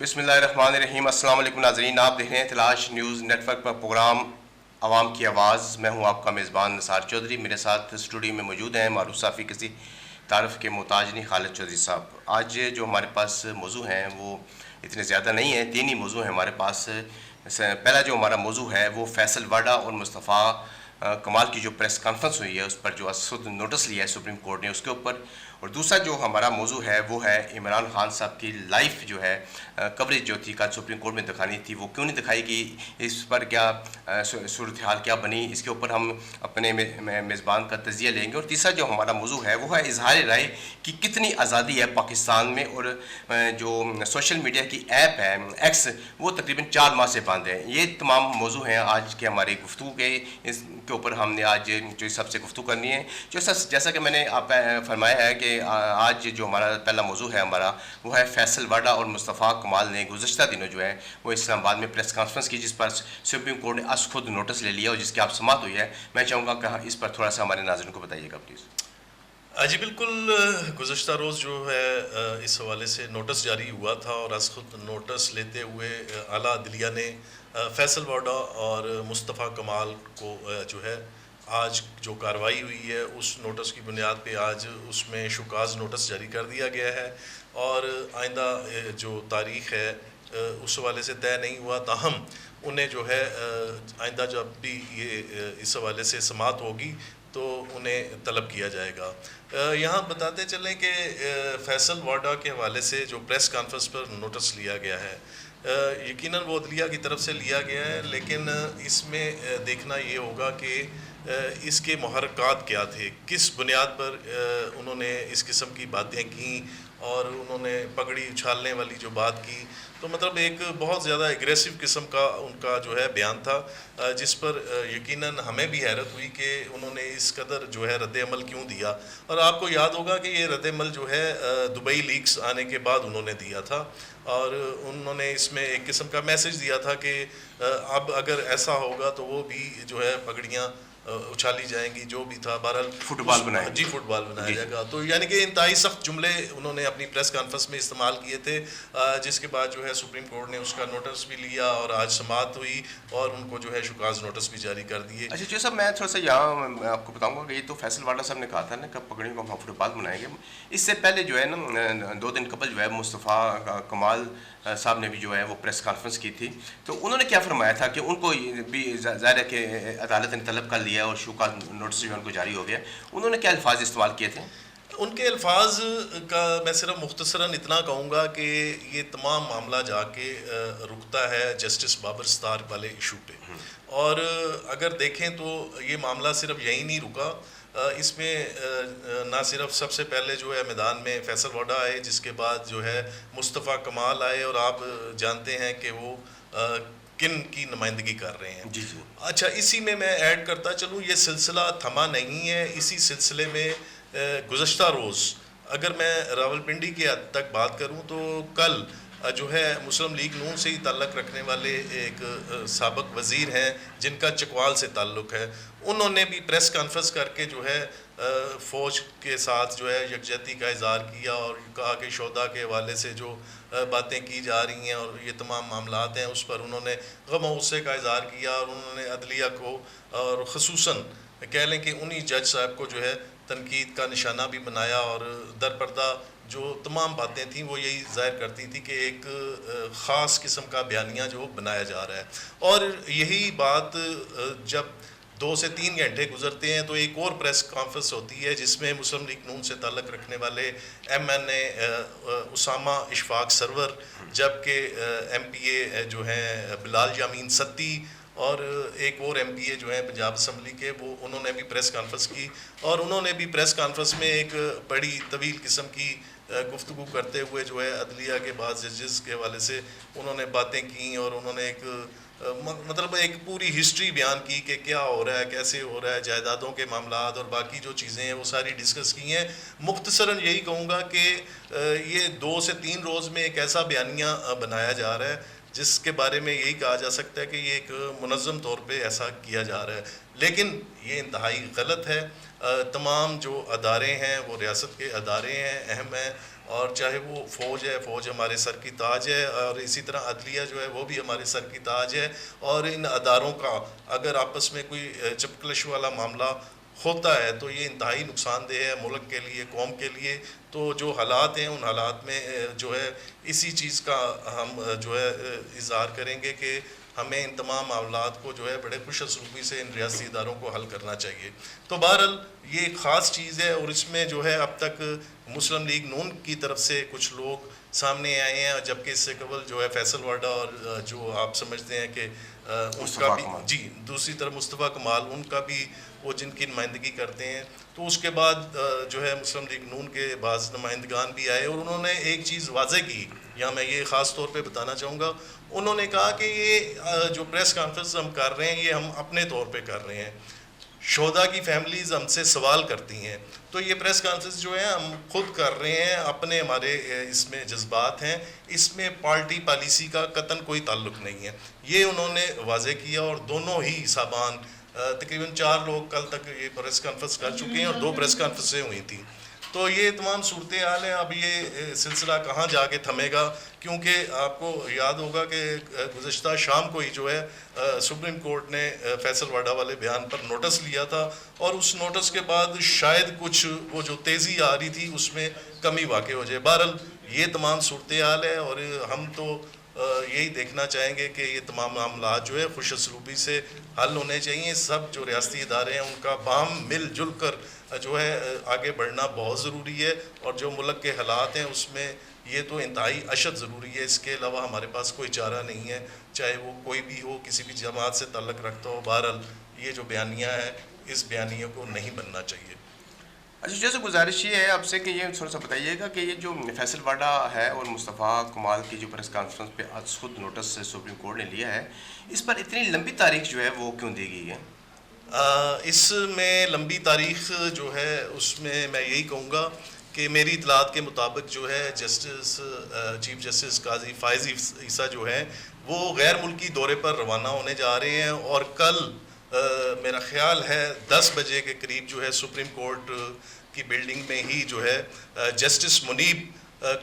بسم اللہ الرحمن الرحیم۔ السلام علیکم ناظرین، آپ دیکھ رہے ہیں تلاش نیوز نیٹ ورک پر پروگرام عوام کی آواز۔ میں ہوں آپ کا میزبان نثار چودھری۔ میرے ساتھ اسٹوڈیو میں موجود ہیں معروف صحافی کسی تعارف کے محتاج نہیں خالد چودھری صاحب۔ آج جو ہمارے پاس موضوع ہیں وہ اتنے زیادہ نہیں ہیں، تین ہی موضوع ہیں ہمارے پاس۔ پہلا جو ہمارا موضوع ہے وہ فیصل واڈا اور مصطفیٰ کمال کی جو پریس کانفرنس ہوئی ہے اس پر جو خود نوٹس لیا ہے سپریم کورٹ نے، اس کے اوپر۔ اور دوسرا جو ہمارا موضوع ہے وہ ہے عمران خان صاحب کی لائف جو ہے کوریج جو تھی کل سپریم کورٹ میں دکھانی تھی، وہ کیوں نہیں دکھائی گئی، اس پر کیا صورتحال کیا بنی، اس کے اوپر ہم اپنے میزبان کا تجزیہ لیں گے۔ اور تیسرا جو ہمارا موضوع ہے وہ ہے اظہار رائے کی کتنی آزادی ہے پاکستان میں، اور جو سوشل میڈیا کی ایپ ہے ایکس وہ تقریباً 4 ماہ سے بند ہے۔ یہ تمام موضوع ہیں آج کے ہماری گفتگو کے، اس کے اوپر ہم نے آج جو سب سے گفتگو کرنی ہے۔ جیسا کہ میں نے آپ فرمایا ہے کہ آج جو ہمارا پہلا موضوع ہے ہمارا وہ ہے فیصل واڈا اور مصطفیٰ کمال نے گزشتہ دنوں جو ہے وہ اسلام آباد میں پریس کانفرنس کی، جس پر سپریم کورٹ نے از خود نوٹس لے لیا اور جس کی آپ سماعت ہوئی ہے۔ میں چاہوں گا کہ اس پر تھوڑا سا ہمارے ناظرین کو بتائیے گا پلیز۔ جی بالکل، گزشتہ روز جو ہے اس حوالے سے نوٹس جاری ہوا تھا، اور از خود نوٹس لیتے ہوئے اعلیٰ عدلیہ نے فیصل واڈا اور مصطفیٰ کمال کو جو ہے آج جو کارروائی ہوئی ہے اس نوٹس کی بنیاد پہ آج اس میں شکاز نوٹس جاری کر دیا گیا ہے، اور آئندہ جو تاریخ ہے اس حوالے سے طے نہیں ہوا، تاہم انہیں جو ہے آئندہ جب بھی یہ اس حوالے سے سماعت ہوگی تو انہیں طلب کیا جائے گا۔ یہاں بتاتے چلیں کہ فیصل واڈا کے حوالے سے جو پریس کانفرنس پر نوٹس لیا گیا ہے یقیناً وہ عدلیہ کی طرف سے لیا گیا ہے، لیکن اس میں دیکھنا یہ ہوگا کہ اس کے محرکات کیا تھے، کس بنیاد پر انہوں نے اس قسم کی باتیں کیں، اور انہوں نے پگڑی اچھالنے والی جو بات کی، تو مطلب ایک بہت زیادہ ایگریسو قسم کا ان کا جو ہے بیان تھا، جس پر یقیناً ہمیں بھی حیرت ہوئی کہ انہوں نے اس قدر جو ہے رد عمل کیوں دیا۔ اور آپ کو یاد ہوگا کہ یہ رد عمل جو ہے دبئی لیکس آنے کے بعد انہوں نے دیا تھا، اور انہوں نے اس میں ایک قسم کا میسج دیا تھا کہ اب اگر ایسا ہوگا تو وہ بھی جو ہے پگڑیاں اچھالی جائیں گی، جو بھی تھا بہرحال فٹ بال بنایا جی فٹ بال بنایا جائے گا۔ تو یعنی کہ انتہائی سخت جملے انہوں نے اپنی پریس کانفرنس میں استعمال کیے تھے، جس کے بعد جو ہے سپریم کورٹ نے اس کا نوٹس بھی لیا اور آج سماعت ہوئی اور ان کو جو ہے شکاز نوٹس بھی جاری کر دیے۔ اچھا جی صاحب، میں تھوڑا سا یہاں آپ کو بتاؤں گا کہ یہ تو فیصل واڈا صاحب نے کہا تھا نا کہ پگڑیوں کو ہم فٹ بال بنائیں گے۔ اس سے پہلے جو ہے نا 2 دن قبل جو ہے مصطفیٰ کمال صاحب نے بھی جو ہے وہ پریس کانفرنس کی تھی، تو انہوں نے کیا فرمایا تھا کہ ان کو بھی ظاہر ہے کہ عدالت نے طلب کر لیا اور شو کا نوٹس جو ہے ان کو جاری ہو گیا، انہوں نے کیا الفاظ استعمال کیے تھے؟ ان کے الفاظ کا میں صرف مختصراً اتنا کہوں گا کہ یہ تمام معاملہ جا کے رکتا ہے جسٹس بابر ستار والے ایشو پہ، اور اگر دیکھیں تو یہ معاملہ صرف یہی نہیں رکا، اس میں نہ صرف سب سے پہلے جو ہے میدان میں فیصل واڈا آئے، جس کے بعد جو ہے مصطفیٰ کمال آئے، اور آپ جانتے ہیں کہ وہ کن کی نمائندگی کر رہے ہیں۔ جی جی اچھا، اسی میں ایڈ کرتا چلوں، یہ سلسلہ تھما نہیں ہے۔ اسی سلسلے میں گزشتہ روز اگر میں راولپنڈی کے حد تک بات کروں تو کل جو ہے مسلم لیگ نون سے ہی تعلق رکھنے والے ایک سابق وزیر ہیں جن کا چکوال سے تعلق ہے، انہوں نے بھی پریس کانفرنس کر کے جو ہے فوج کے ساتھ جو ہے یکجہتی کا اظہار کیا، اور کہا کہ شہداء کے حوالے سے جو باتیں کی جا رہی ہیں اور یہ تمام معاملات ہیں اس پر انہوں نے غم و غصے کا اظہار کیا، اور انہوں نے عدلیہ کو اور خصوصاً کہہ لیں کہ انہی جج صاحب کو جو ہے تنقید کا نشانہ بھی بنایا، اور در پردہ جو تمام باتیں تھیں وہ یہی ظاہر کرتی تھی کہ ایک خاص قسم کا بیانیہ جو بنایا جا رہا ہے۔ اور یہی بات جب 2 سے 3 گھنٹے گزرتے ہیں تو ایک اور پریس کانفرنس ہوتی ہے جس میں مسلم لیگ نون سے تعلق رکھنے والے ایم این اے اسامہ اشفاق سرور، جبکہ ایم پی اے جو ہیں بلال یامین ستی، اور ایک اور ایم پی اے جو ہیں پنجاب اسمبلی کے، وہ انہوں نے بھی پریس کانفرنس کی، اور انہوں نے بھی پریس کانفرنس میں ایک بڑی طویل قسم کی گفتگو کرتے ہوئے جو ہے عدلیہ کے بعض ججز کے حوالے سے انہوں نے باتیں کیں، اور انہوں نے ایک مطلب ایک پوری ہسٹری بیان کی کہ کیا ہو رہا ہے، کیسے ہو رہا ہے، جائیدادوں کے معاملات اور باقی جو چیزیں ہیں وہ ساری ڈسکس کی ہیں۔ مختصراً یہی کہوں گا کہ یہ 2 سے 3 روز میں ایک ایسا بیانیہ بنایا جا رہا ہے جس کے بارے میں یہی کہا جا سکتا ہے کہ یہ ایک منظم طور پہ ایسا کیا جا رہا ہے، لیکن یہ انتہائی غلط ہے۔ تمام جو ادارے ہیں وہ ریاست کے ادارے ہیں، اہم ہیں، اور چاہے وہ فوج ہے، فوج ہمارے سر کی تاج ہے، اور اسی طرح عدلیہ جو ہے وہ بھی ہمارے سر کی تاج ہے. اور ان اداروں کا اگر آپس میں کوئی چپکلش والا معاملہ ہوتا ہے تو یہ انتہائی نقصان دہ ہے ملک کے لیے، قوم کے لیے. تو جو حالات ہیں ان حالات میں جو ہے اسی چیز کا ہم جو ہے اظہار کریں گے کہ ہمیں ان تمام معاملات کو جو ہے بڑے خوش اسلوبی سے ان ریاستی اداروں کو حل کرنا چاہیے. تو بہرحال یہ ایک خاص چیز ہے، اور اس میں جو ہے اب تک مسلم لیگ نون کی طرف سے کچھ لوگ سامنے آئے ہیں، جبکہ اس سے قبل جو ہے فیصل واڈا اور جو آپ سمجھتے ہیں کہ ان کا بھی جی دوسری طرف مصطفیٰ کمال ان کا بھی وہ جن کی نمائندگی کرتے ہیں. تو اس کے بعد جو ہے مسلم لیگ نون کے بعض نمائندگان بھی آئے، اور انہوں نے ایک چیز واضح کی، یہاں میں یہ خاص طور پہ بتانا چاہوں گا. انہوں نے کہا کہ یہ جو پریس کانفرنس ہم کر رہے ہیں یہ ہم اپنے طور پہ کر رہے ہیں، شہداء کی فیملیز ہم سے سوال کرتی ہیں، تو یہ پریس کانفرنس جو ہے ہم خود کر رہے ہیں، اپنے ہمارے اس میں جذبات ہیں، اس میں پارٹی پالیسی کا قطعاً کوئی تعلق نہیں ہے. یہ انہوں نے واضح کیا. اور دونوں ہی صاحبان تقریباً 4 لوگ کل تک یہ پریس کانفرنس کر چکے ہیں، اور 2 پریس کانفرنسیں ہوئی تھیں. تو یہ تمام صورتحال ہیں. اب یہ سلسلہ کہاں جا کے تھمے گا، کیونکہ آپ کو یاد ہوگا کہ گزشتہ شام کو ہی جو ہے سپریم کورٹ نے فیصل واڈا والے بیان پر نوٹس لیا تھا، اور اس نوٹس کے بعد شاید کچھ وہ جو تیزی آ رہی تھی اس میں کمی واقع ہو جائے. بہرحال یہ تمام صورتحال ہے، اور ہم تو یہی دیکھنا چاہیں گے کہ یہ تمام معاملات جو ہے خوش اسلوبی سے حل ہونے چاہیے. سب جو ریاستی ادارے ہیں ان کا باہم مل جل کر جو ہے آگے بڑھنا بہت ضروری ہے، اور جو ملک کے حالات ہیں اس میں یہ تو انتہائی اشد ضروری ہے. اس کے علاوہ ہمارے پاس کوئی چارہ نہیں ہے، چاہے وہ کوئی بھی ہو، کسی بھی جماعت سے تعلق رکھتا ہو. بہرحال یہ جو بیانیہ ہے اس بیانیے کو نہیں بننا چاہیے. اچھا، جیسے گزارش یہ ہے آپ سے کہ یہ تھوڑا سا بتائیے گا کہ یہ جو فیصل واڈا ہے اور مصطفیٰ کمال کی جو پریس کانفرنس پہ آج خود نوٹس سپریم کورٹ نے لیا ہے، اس پر اتنی لمبی تاریخ جو ہے وہ کیوں دی گئی ہے؟ اس میں لمبی تاریخ جو ہے اس میں یہی کہوں گا کہ میری اطلاعات کے مطابق جو ہے جسٹس چیف جسٹس قاضی فائز عیسیٰ جو ہے وہ غیر ملکی دورے پر روانہ ہونے جا رہے ہیں، اور کل میرا خیال ہے 10 بجے کے قریب جو ہے سپریم کورٹ کی بلڈنگ میں ہی جو ہے جسٹس منیب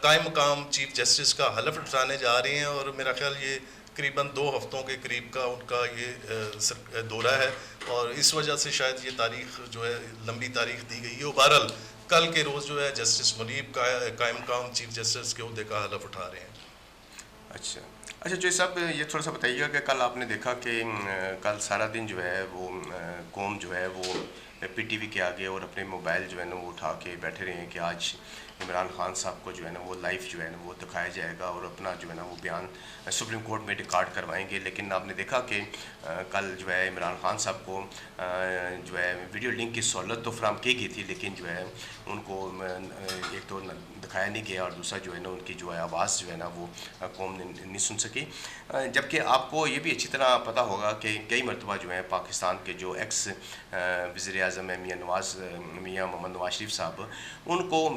قائم مقام چیف جسٹس کا حلف اٹھانے جا رہے ہیں. اور میرا خیال یہ تقریباً 2 ہفتوں کے قریب کا ان کا یہ دورہ ہے، اور اس وجہ سے شاید یہ تاریخ جو ہے لمبی تاریخ دی گئی ہے. بہرحال کل کے روز جو ہے جسٹس منیب قائم مقام چیف جسٹس کے عہدے کا حلف اٹھا رہے ہیں. اچھا جو صاحب یہ تھوڑا سا بتائیے گا کہ کل آپ نے دیکھا کہ کل سارا دن جو ہے وہ قوم جو ہے وہ پی ٹی وی کے آگے اور اپنے موبائل جو ہے نا وہ اٹھا کے بیٹھے رہے ہیں کہ آج عمران خان صاحب کو جو ہے نا وہ لائیو جو ہے نا وہ دکھایا جائے گا اور اپنا جو ہے نا وہ بیان سپریم کورٹ میں ریکارڈ کروائیں گے. لیکن آپ نے دیکھا کہ کل جو ہے عمران خان صاحب کو جو ہے ویڈیو لنک کی سہولت تو فراہم کی گئی تھی، لیکن جو ہے ان کو ایک تو دکھایا نہیں گیا، اور دوسرا جو ہے نا ان کی جو ہے آواز جو ہے نا وہ قوم نے نہیں سن سکی. جبکہ آپ کو یہ بھی اچھی طرح پتہ ہوگا کہ کئی مرتبہ جو ہے پاکستان کے جو ایکس وزیر اعظم میاں محمد نواز شریف صاحب، ان کو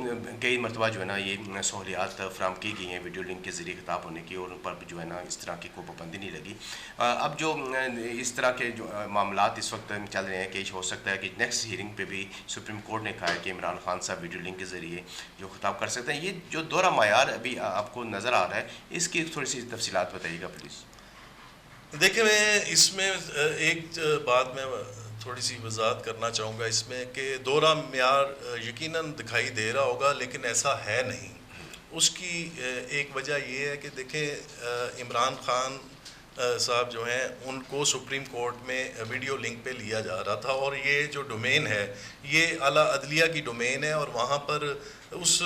کئی مرتبہ جو ہے نا یہ سہولیات فراہم کی گئی ہیں ویڈیو لنک کے ذریعے خطاب ہونے کی، اور ان پر جو ہے نا اس طرح کی کوئی پابندی نہیں لگی. اب جو اس طرح کے جو معاملات اس وقت چل رہے ہیں کہ ہو سکتا ہے کہ نیکسٹ ہیئرنگ پہ بھی سپریم کورٹ نے کہا ہے کہ عمران خان صاحب ویڈیو لنک کے ذریعے جو خطاب کر سکتے ہیں. یہ جو دورہ معیار ابھی آپ کو نظر آ رہا ہے، اس کی تھوڑی سی تفصیلات بتائیے گا پلیز. دیکھیں میں اس میں ایک بات میں تھوڑی سی وضاحت کرنا چاہوں گا اس میں کہ دورہ معیار یقیناً دکھائی دے رہا ہوگا لیکن ایسا ہے نہیں. اس کی ایک وجہ یہ ہے کہ دیکھیں عمران خان صاحب جو ہیں ان کو سپریم کورٹ میں ویڈیو لنک پہ لیا جا رہا تھا، اور یہ جو ڈومین ہے یہ اعلیٰ عدلیہ کی ڈومین ہے، اور وہاں پر اس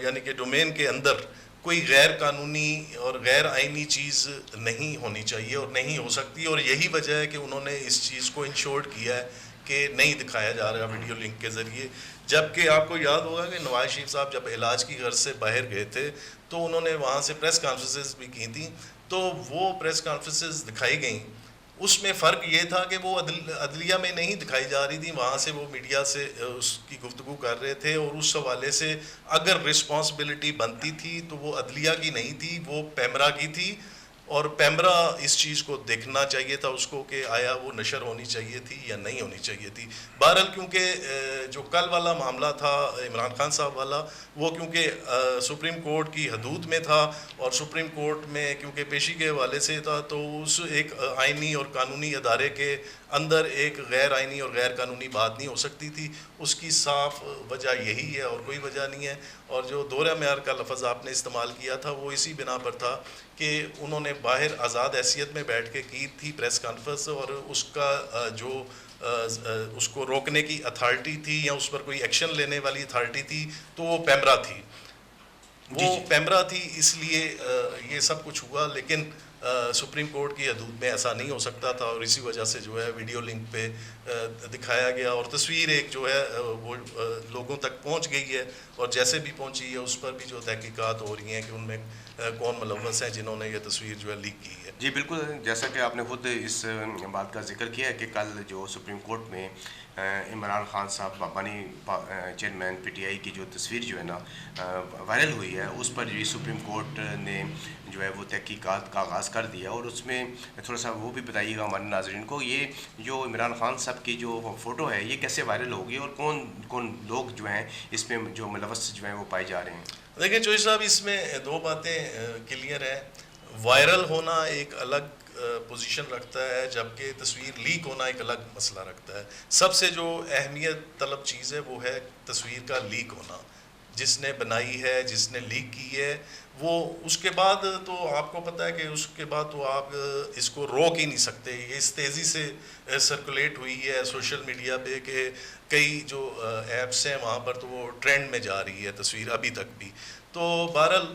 یعنی کہ ڈومین کے اندر کوئی غیر قانونی اور غیر آئینی چیز نہیں ہونی چاہیے اور نہیں ہو سکتی. اور یہی وجہ ہے کہ انہوں نے اس چیز کو انشورڈ کیا ہے کہ نہیں دکھایا جا رہا ویڈیو لنک کے ذریعے. جبکہ آپ کو یاد ہوگا کہ نواز شریف صاحب جب علاج کی غرض سے باہر گئے تھے تو انہوں نے وہاں سے پریس کانفرنسز بھی کی تھیں، تو وہ پریس کانفرنسز دکھائی گئیں. اس میں فرق یہ تھا کہ وہ عدلیہ میں نہیں دکھائی جا رہی تھی، وہاں سے وہ میڈیا سے اس کی گفتگو کر رہے تھے، اور اس حوالے سے اگر رسپانسبلٹی بنتی تھی تو وہ عدلیہ کی نہیں تھی، وہ پیمرا کی تھی. اور پیمرا اس چیز کو دیکھنا چاہیے تھا اس کو کہ آیا وہ نشر ہونی چاہیے تھی یا نہیں ہونی چاہیے تھی. بہرحال کیونکہ جو کل والا معاملہ تھا عمران خان صاحب والا وہ کیونکہ سپریم کورٹ کی حدود میں تھا اور سپریم کورٹ میں کیونکہ پیشی کے حوالے سے تھا تو اس ایک آئینی اور قانونی ادارے کے اندر ایک غیر آئینی اور غیر قانونی بات نہیں ہو سکتی تھی. اس کی صاف وجہ یہی ہے اور کوئی وجہ نہیں ہے. اور جو دورہ معیار کا لفظ آپ نے استعمال کیا تھا وہ اسی بنا پر تھا کہ انہوں نے باہر آزاد حیثیت میں بیٹھ کے کی تھی پریس کانفرنس اور اس کا جو اس کو روکنے کی اتھارٹی تھی یا اس پر کوئی ایکشن لینے والی اتھارٹی تھی تو وہ پیمرا تھی. وہ پیمرا تھی اس لیے یہ سب کچھ ہوا. لیکن سپریم کورٹ کی حدود میں ایسا نہیں ہو سکتا تھا اور اسی وجہ سے جو ہے ویڈیو لنک پہ دکھایا گیا اور تصویر ایک جو ہے وہ لوگوں تک پہنچ گئی ہے اور جیسے بھی پہنچی ہے اس پر بھی جو تحقیقات ہو رہی ہیں کہ ان میں کون ملوث ہیں جنہوں نے یہ تصویر جو ہے لیک کی ہے. جی بالکل, جیسا کہ آپ نے خود اس بات کا ذکر کیا ہے کہ کل جو سپریم کورٹ میں عمران خان صاحب بانی چیئرمین پی ٹی آئی کی جو تصویر جو ہے نا وائرل ہوئی ہے اس پر بھی سپریم کورٹ نے جو ہے وہ تحقیقات کا آغاز کر دیا. اور اس میں تھوڑا سا وہ بھی بتائیے گا ہمارے ناظرین کو یہ جو عمران خان صاحب کی جو فوٹو ہے یہ کیسے وائرل ہوگی اور کون کون لوگ جو ہیں اس میں جو ملوث جو ہیں وہ پائے جا رہے ہیں. دیکھیں چوہدری صاحب اس میں دو باتیں کلیئر ہیں. وائرل ہونا ایک الگ پوزیشن رکھتا ہے جبکہ تصویر لیک ہونا ایک الگ مسئلہ رکھتا ہے. سب سے جو اہمیت طلب چیز ہے وہ ہے تصویر کا لیک ہونا. جس نے بنائی ہے جس نے لیک کی ہے وہ اس کے بعد تو آپ کو پتہ ہے کہ اس کے بعد تو آپ اس کو روک ہی نہیں سکتے. یہ اس تیزی سے سرکولیٹ ہوئی ہے سوشل میڈیا پہ کہ کئی جو ایپس ہیں وہاں پر تو وہ ٹرینڈ میں جا رہی ہے تصویر ابھی تک بھی. تو بہرحال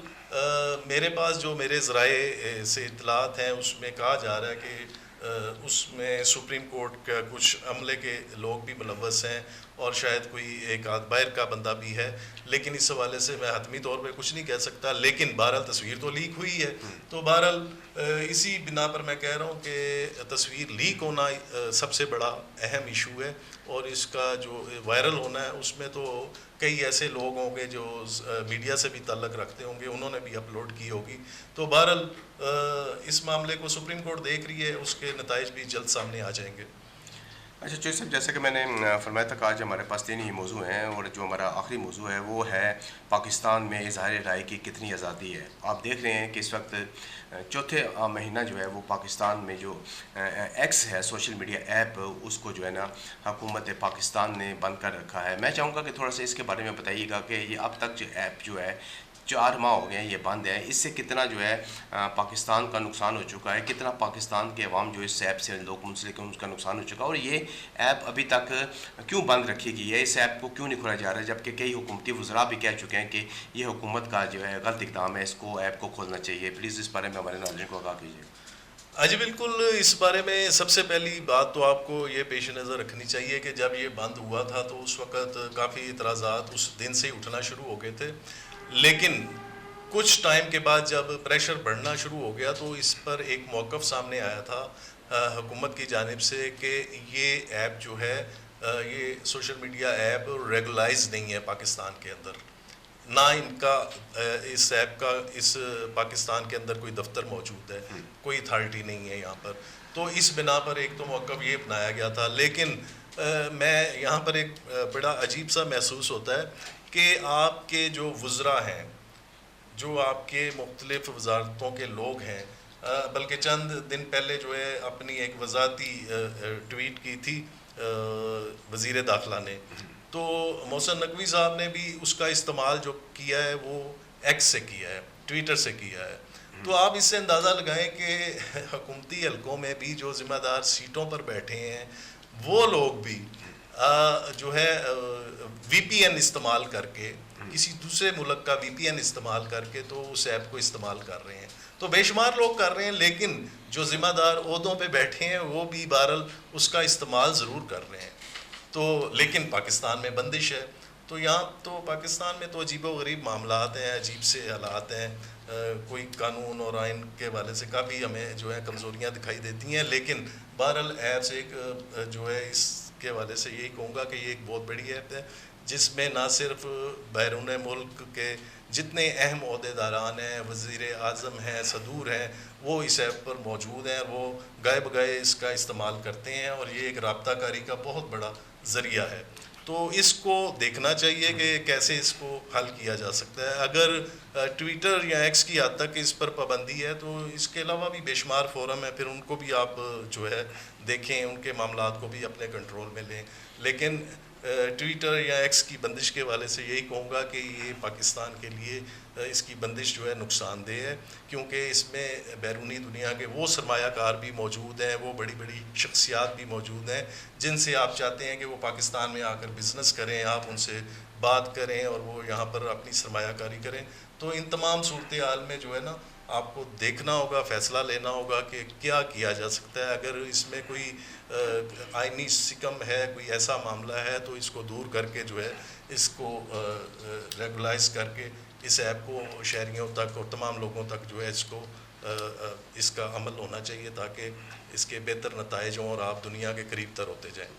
میرے پاس جو میرے ذرائع سے اطلاعات ہیں اس میں کہا جا رہا ہے کہ اس میں سپریم کورٹ کا کچھ عملے کے لوگ بھی ملوث ہیں اور شاید کوئی ایک آدھ باہر کا بندہ بھی ہے. لیکن اس حوالے سے میں حتمی طور پہ کچھ نہیں کہہ سکتا. لیکن بہرحال تصویر تو لیک ہوئی ہے. تو بہرحال اسی بنا پر میں کہہ رہا ہوں کہ تصویر لیک ہونا سب سے بڑا اہم ایشو ہے اور اس کا جو وائرل ہونا ہے اس میں تو کئی ایسے لوگ ہوں گے جو میڈیا سے بھی تعلق رکھتے ہوں گے انہوں نے بھی اپلوڈ کی ہوگی. تو بہرحال اس معاملے کو سپریم کورٹ دیکھ رہی ہے اس کے نتائج بھی جلد سامنے آ جائیں گے. اچھا چوہدری صاحب, جیسا کہ میں نے فرمایا تھا کہ آج ہمارے پاس 3 ہی موضوع ہیں اور جو ہمارا آخری موضوع ہے وہ ہے پاکستان میں اظہار رائے کی کتنی آزادی ہے. آپ دیکھ رہے ہیں کہ اس وقت چوتھے مہینہ جو ہے وہ پاکستان میں جو ایکس ہے سوشل میڈیا ایپ اس کو جو ہے نا حکومت پاکستان نے بند کر رکھا ہے. میں چاہوں گا کہ تھوڑا سا اس کے بارے میں بتائیے گا کہ یہ اب تک جو ایپ جو ہے 4 ماہ ہو گئے ہیں یہ بند ہے. اس سے کتنا جو ہے پاکستان کا نقصان ہو چکا ہے, کتنا پاکستان کے عوام جو اس ایپ سے لوگ منسلک ہیں اس کا نقصان ہو چکا ہے اور یہ ایپ ابھی تک کیوں بند رکھی گئی ہے, اس ایپ کو کیوں نہیں کھولا جا رہا ہے جبکہ کئی حکومتی وزراء بھی کہہ چکے ہیں کہ یہ حکومت کا جو ہے غلط اقدام ہے, اس کو ایپ کو کھولنا چاہیے. پلیز اس بارے میں ہمارے ناظرین کو آگاہ کیجیے. جی بالکل. اس بارے میں سب سے پہلی بات تو آپ کو یہ پیش نظر رکھنی چاہیے کہ جب یہ بند ہوا تھا تو اس وقت کافی اعتراضات اس دن سے ہی اٹھنا شروع ہو گئے تھے. لیکن کچھ ٹائم کے بعد جب پریشر بڑھنا شروع ہو گیا تو اس پر ایک موقف سامنے آیا تھا حکومت کی جانب سے کہ یہ ایپ جو ہے یہ سوشل میڈیا ایپ ریگولائز نہیں ہے پاکستان کے اندر. نہ ان کا اس ایپ کا اس پاکستان کے اندر کوئی دفتر موجود ہے, کوئی اتھارٹی نہیں ہے یہاں پر. تو اس بنا پر ایک تو موقف یہ اپنایا گیا تھا. لیکن میں یہاں پر ایک بڑا عجیب سا محسوس ہوتا ہے کہ آپ کے جو وزراء ہیں, جو آپ کے مختلف وزارتوں کے لوگ ہیں, بلکہ چند دن پہلے جو ہے اپنی ایک وزارتی ٹویٹ کی تھی وزیر داخلہ نے, تو محسن نقوی صاحب نے بھی اس کا استعمال جو کیا ہے وہ ایکس سے کیا ہے, ٹویٹر سے کیا ہے. تو آپ اس سے اندازہ لگائیں کہ حکومتی حلقوں میں بھی جو ذمہ دار سیٹوں پر بیٹھے ہیں وہ لوگ بھی جو ہے وی پی این استعمال کر کے, کسی دوسرے ملک کا وی پی این استعمال کر کے تو اس ایپ کو استعمال کر رہے ہیں. تو بے شمار لوگ کر رہے ہیں لیکن جو ذمہ دار عہدوں پہ بیٹھے ہیں وہ بھی بہرحال اس کا استعمال ضرور کر رہے ہیں. تو لیکن پاکستان میں بندش ہے. تو یہاں تو پاکستان میں تو عجیب و غریب معاملات ہیں, عجیب سے حالات ہیں. کوئی قانون اور آئین کے حوالے سے کافی ہمیں جو ہے کمزوریاں دکھائی دیتی ہیں. لیکن بہرحال ایپس ایک جو ہے اس کے حوالے سے یہی کہوں گا کہ یہ ایک بہت بڑی ایپ ہے جس میں نہ صرف بیرون ملک کے جتنے اہم عہدیداران ہیں، وزیر اعظم ہیں، صدور ہیں، وہ اس ایپ پر موجود ہیں اور وہ گائے بگائے اس کا استعمال کرتے ہیں، اور یہ ایک رابطہ کاری کا بہت بڑا ذریعہ ہے. تو اس کو دیکھنا چاہیے کہ کیسے اس کو حل کیا جا سکتا ہے. اگر ٹویٹر یا ایکس کی حد تک اس پر پابندی ہے تو اس کے علاوہ بھی بے شمار فورم ہے، پھر ان کو بھی آپ جو ہے دیکھیں، ان کے معاملات کو بھی اپنے کنٹرول میں لیں. لیکن ٹویٹر یا ایکس کی بندش کے حوالے سے یہی کہوں گا کہ یہ پاکستان کے لیے اس کی بندش جو ہے نقصان دہ ہے، کیونکہ اس میں بیرونی دنیا کے وہ سرمایہ کار بھی موجود ہیں، وہ بڑی بڑی شخصیات بھی موجود ہیں جن سے آپ چاہتے ہیں کہ وہ پاکستان میں آ کر بزنس کریں، آپ ان سے بات کریں اور وہ یہاں پر اپنی سرمایہ کاری کریں. تو ان تمام صورتحال میں جو ہے نا آپ کو دیکھنا ہوگا، فیصلہ لینا ہوگا کہ کیا کیا جا سکتا ہے. اگر اس میں کوئی آئینی سکم ہے، کوئی ایسا معاملہ ہے، تو اس کو دور کر کے جو ہے اس کو ریگولائز کر کے اس ایپ کو شہریوں تک اور تمام لوگوں تک جو ہے اس کا عمل ہونا چاہیے، تاکہ اس کے بہتر نتائج ہوں اور آپ دنیا کے قریب تر ہوتے جائیں.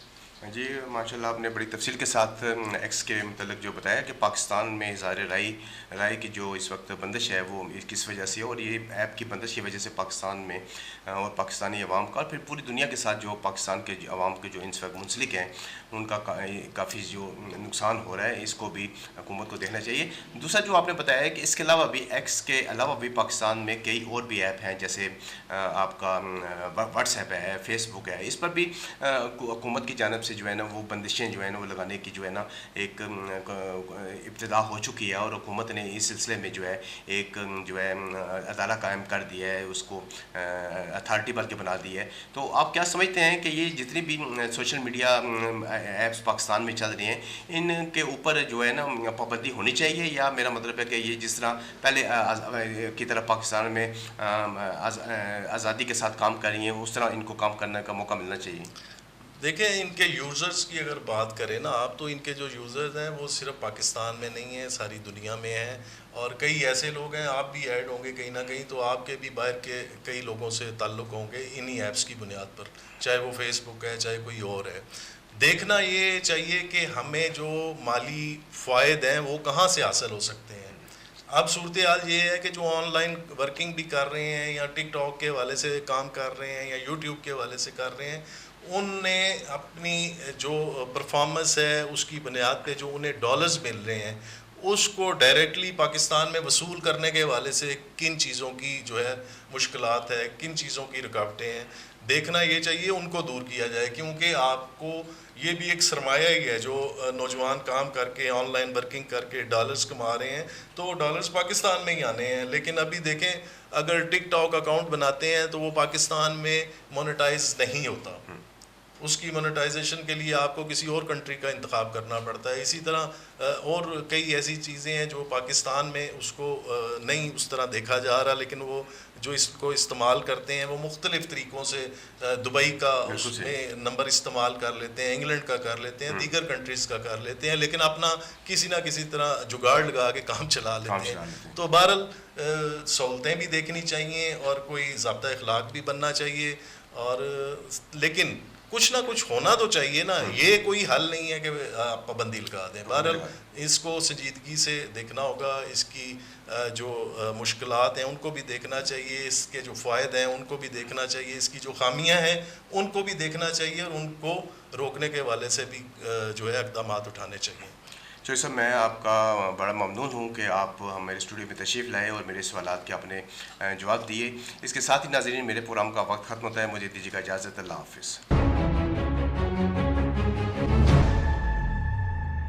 جی ماشاء اللہ، آپ نے بڑی تفصیل کے ساتھ ایکس کے متعلق جو بتایا کہ پاکستان میں اظہار رائے کی جو اس وقت بندش ہے وہ کس وجہ سے ہے، اور یہ ایپ کی بندش کی وجہ سے پاکستان میں اور پاکستانی عوام کا اور پھر پوری دنیا کے ساتھ جو پاکستان کے عوام کے جو اس وقت منسلک ہیں ان کا کافی جو نقصان ہو رہا ہے، اس کو بھی حکومت کو دیکھنا چاہیے. دوسرا جو آپ نے بتایا ہے کہ اس کے علاوہ بھی ایکس کے علاوہ بھی پاکستان میں کئی اور بھی ایپ ہیں، جیسے آپ کا واٹس ایپ ہے، فیس بک ہے، اس پر بھی حکومت کی جانب سے جو ہے نا وہ بندشیں جو ہے نا وہ لگانے کی جو ہے نا ایک ابتدا ہو چکی ہے، اور حکومت نے اس سلسلے میں جو ہے ایک جو ہے ادارہ قائم کر دیا ہے، اس کو اتھارٹی بلکہ بنا دی ہے. تو آپ کیا سمجھتے ہیں کہ یہ جتنی بھی سوشل میڈیا ایپس پاکستان میں چل رہی ہیں ان کے اوپر جو ہے نا پابندی ہونی چاہیے، یا میرا مطلب ہے کہ یہ جس طرح پہلے کی طرف پاکستان میں آزادی کے ساتھ کام کر رہی ہیں اس طرح ان کو کام کرنے کا موقع ملنا چاہیے؟ دیکھیں، ان کے یوزرز کی اگر بات کریں نا آپ، تو ان کے جو یوزرز ہیں وہ صرف پاکستان میں نہیں ہیں، ساری دنیا میں ہیں. اور کئی ایسے لوگ ہیں، آپ بھی ایڈ ہوں گے کہیں نہ کہیں، تو آپ کے بھی باہر کے کئی لوگوں سے تعلق ہوں گے انہی ایپس کی بنیاد پر، چاہے وہ فیس بک ہے چاہے کوئی اور ہے. دیکھنا یہ چاہیے کہ ہمیں جو مالی فوائد ہیں وہ کہاں سے حاصل ہو سکتے ہیں. اب صورتحال یہ ہے کہ جو آن لائن ورکنگ بھی کر رہے ہیں، یا ٹک ٹاک کے حوالے سے کام کر رہے ہیں، یا یوٹیوب کے حوالے سے کر رہے ہیں، ان نے اپنی جو پرفارمنس ہے اس کی بنیاد پہ جو انہیں ڈالرز مل رہے ہیں اس کو ڈائریکٹلی پاکستان میں وصول کرنے کے حوالے سے کن چیزوں کی جو ہے مشکلات ہے، کن چیزوں کی رکاوٹیں ہیں، دیکھنا یہ چاہیے، ان کو دور کیا جائے. کیونکہ آپ کو یہ بھی ایک سرمایہ ہی ہے، جو نوجوان کام کر کے آن لائن ورکنگ کر کے ڈالرز کما رہے ہیں، تو وہ ڈالرز پاکستان میں ہی آنے ہیں. لیکن ابھی دیکھیں، اگر ٹک ٹاک اکاؤنٹ بناتے ہیں تو وہ پاکستان میں مونیٹائز نہیں ہوتا، اس کی مونیٹائزیشن کے لیے آپ کو کسی اور کنٹری کا انتخاب کرنا پڑتا ہے. اسی طرح اور کئی ایسی چیزیں ہیں جو پاکستان میں اس کو نہیں اس طرح دیکھا جا رہا، لیکن وہ جو اس کو استعمال کرتے ہیں وہ مختلف طریقوں سے دبئی کا اس میں نمبر استعمال کر لیتے ہیں، انگلینڈ کا کر لیتے ہیں، دیگر کنٹریز کا کر لیتے ہیں، لیکن اپنا کسی نہ کسی طرح جگاڑ لگا کے کام چلا لیتے ہیں. تو بہرحال سہولتیں بھی دیکھنی چاہیے اور کوئی ضابطہ اخلاق بھی بننا چاہیے، اور لیکن کچھ نہ کچھ ہونا تو چاہیے نا. یہ کوئی حل نہیں ہے کہ آپ پابندی لگا دیں. بہرحال اس کو سنجیدگی سے دیکھنا ہوگا، اس کی جو مشکلات ہیں ان کو بھی دیکھنا چاہیے، اس کے جو فوائد ہیں ان کو بھی دیکھنا چاہیے، اس کی جو خامیاں ہیں ان کو بھی دیکھنا چاہیے، اور ان کو روکنے کے حوالے سے بھی جو ہے اقدامات اٹھانے چاہیے. چوہدری صاحب، میں آپ کا بڑا ممنون ہوں کہ آپ ہمارے اسٹوڈیو میں تشریف لائے اور میرے سوالات کے آپ نے جواب دیے. اس کے ساتھ ہی ناظرین، میرے پروگرام کا وقت ختم ہوتا ہے. مجھے دیجیے گا اجازت. اللہ حافظ.